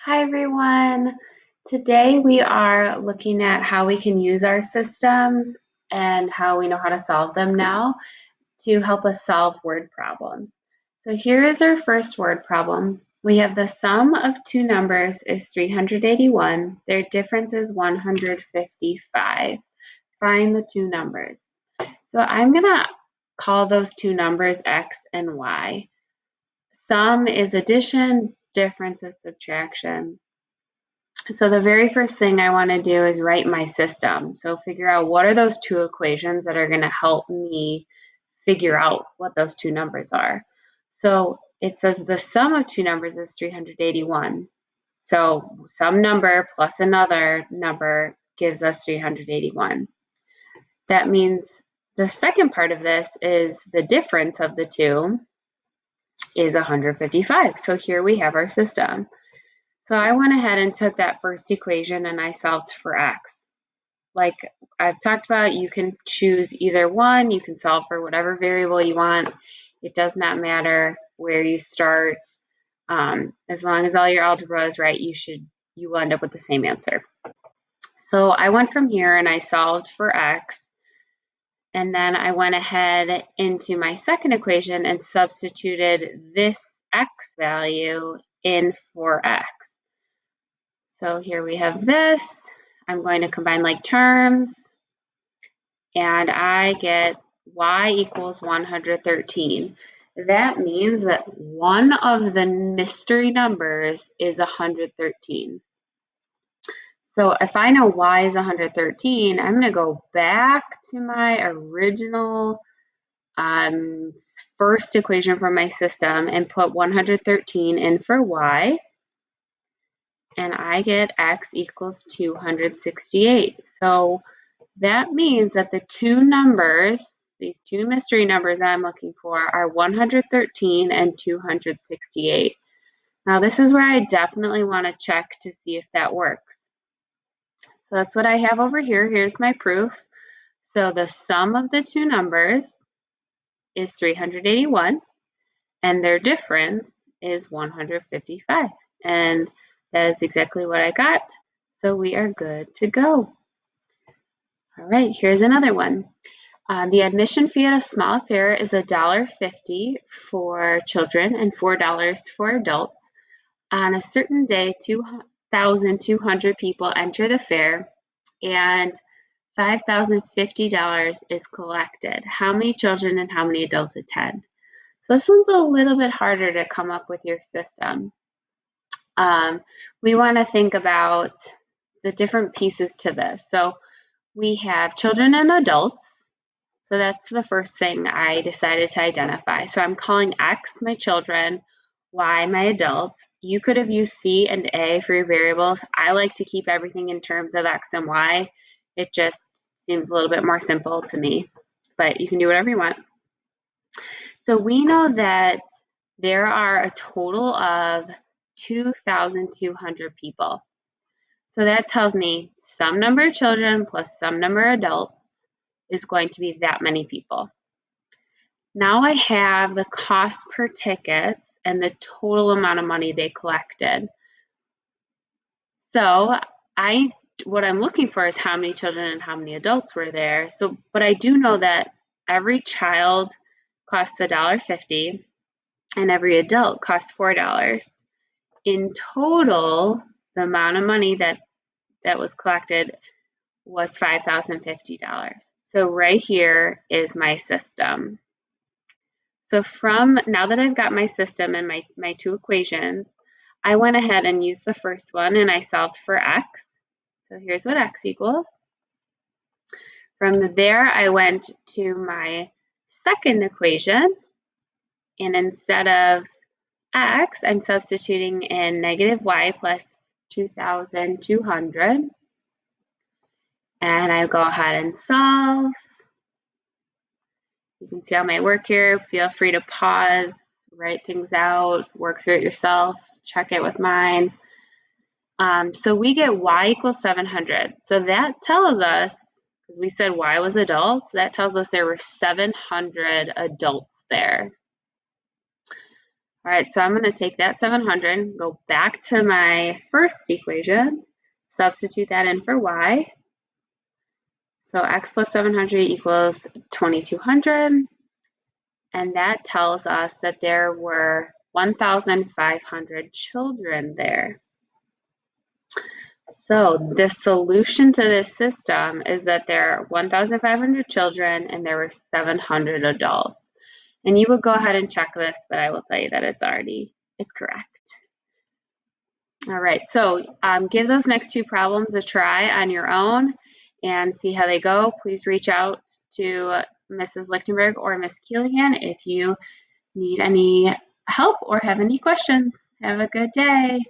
Hi everyone. Today we are looking at how we can use our systems and how we know how to solve them now to help us solve word problems. So here is our first word problem. We have the sum of two numbers is 381. Their difference is 155. Find the two numbers. So I'm going to call those two numbers x and y. Sum is addition, difference is subtraction. So the very first thing I want to do is write my system. So figure out what are those two equations that are going to help me figure out what those two numbers are. So it says the sum of two numbers is 381. So some number plus another number gives us 381. That means the second part of this is the difference of the two is 155. So here we have our system. So I went ahead and took that first equation and I solved for x. Like I've talked about, you can choose either one. You can solve for whatever variable you want. It does not matter where you start. As long as all your algebra is right, you will end up with the same answer. So I went from here and I solved for x. And then I went ahead into my second equation and substituted this x value in for x. So here we have this. I'm going to combine like terms, and I get y equals 113. That means that one of the mystery numbers is 113. So if I know y is 113, I'm going to go back to my original first equation from my system and put 113 in for y. And I get x equals 268. So that means that the two numbers, these two mystery numbers I'm looking for, are 113 and 268. Now this is where I definitely want to check to see if that works. So that's what I have over here. Here's my proof. So the sum of the two numbers is 381 and their difference is 155. And that is exactly what I got. So we are good to go. All right, here's another one. The admission fee at a small fair is $1.50 for children and $4 for adults. On a certain day, 2,200 people enter the fair and $5,050 is collected. How many children and how many adults attend? So this one's a little bit harder to come up with your system. We want to think about the different pieces to this. So we have children and adults. So that's the first thing I decided to identify. So I'm calling X my children, Y my adults. You could have used C and A for your variables. I like to keep everything in terms of X and Y. It just seems a little bit more simple to me, but you can do whatever you want. So we know that there are a total of 2,200 people. So that tells me some number of children plus some number of adults is going to be that many people. Now I have the cost per tickets and the total amount of money they collected. So what I'm looking for is how many children and how many adults were there. So, but I do know that every child costs $1.50 and every adult costs $4. In total, the amount of money that was collected was $5,050. So right here is my system. So from now that I've got my system and my two equations, I went ahead and used the first one and I solved for x. So here's what x equals. From there, I went to my second equation, and instead of x, I'm substituting in negative y plus 2,200. And I go ahead and solve. You can see how my work here. Feel free to pause, write things out, work through it yourself, check it with mine. So we get y equals 700. So that tells us, because we said y was adults, that tells us there were 700 adults there. All right, so I'm going to take that 700, go back to my first equation, substitute that in for y. So x plus 700 equals 2200, and that tells us that there were 1,500 children there. So the solution to this system is that there are 1,500 children and there were 700 adults. And you would go ahead and check this, but I will tell you that it's correct. All right, so give those next two problems a try on your own and see how they go. Please reach out to Mrs. Lichtenberg or Miss Keelihan if you need any help or have any questions. Have a good day.